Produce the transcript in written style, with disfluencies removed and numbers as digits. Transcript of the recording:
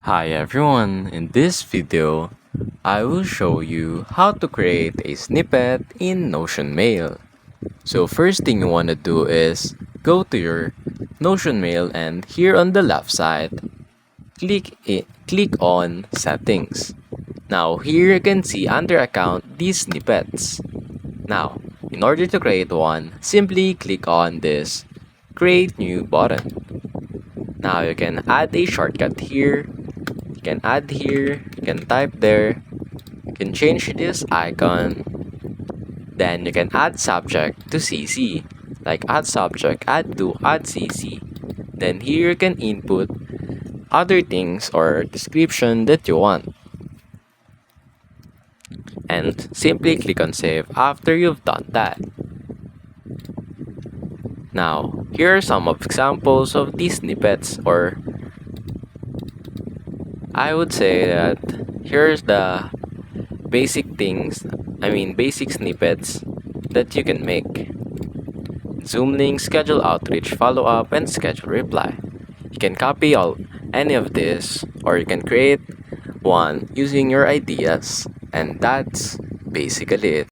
Hi everyone, in this video, I will show you how to create a snippet in Notion Mail. So first thing you want to do is go to your Notion Mail and here on the left side, click on Settings. Now here you can see under Account these snippets. Now, in order to create one, simply click on this Create New button. Now you can add a shortcut here. You can add here, you can type there, you can change this icon, then you can add subject to CC, like add subject, add to, add CC. Then here you can input other things or description that you want. And simply click on save after you've done that. Now, here are some of examples of these snippets, or I would say that here's the basic snippets that you can make. Zoom link, schedule outreach, follow up, and schedule reply. You can copy any of this, or you can create one using your ideas, and that's basically it.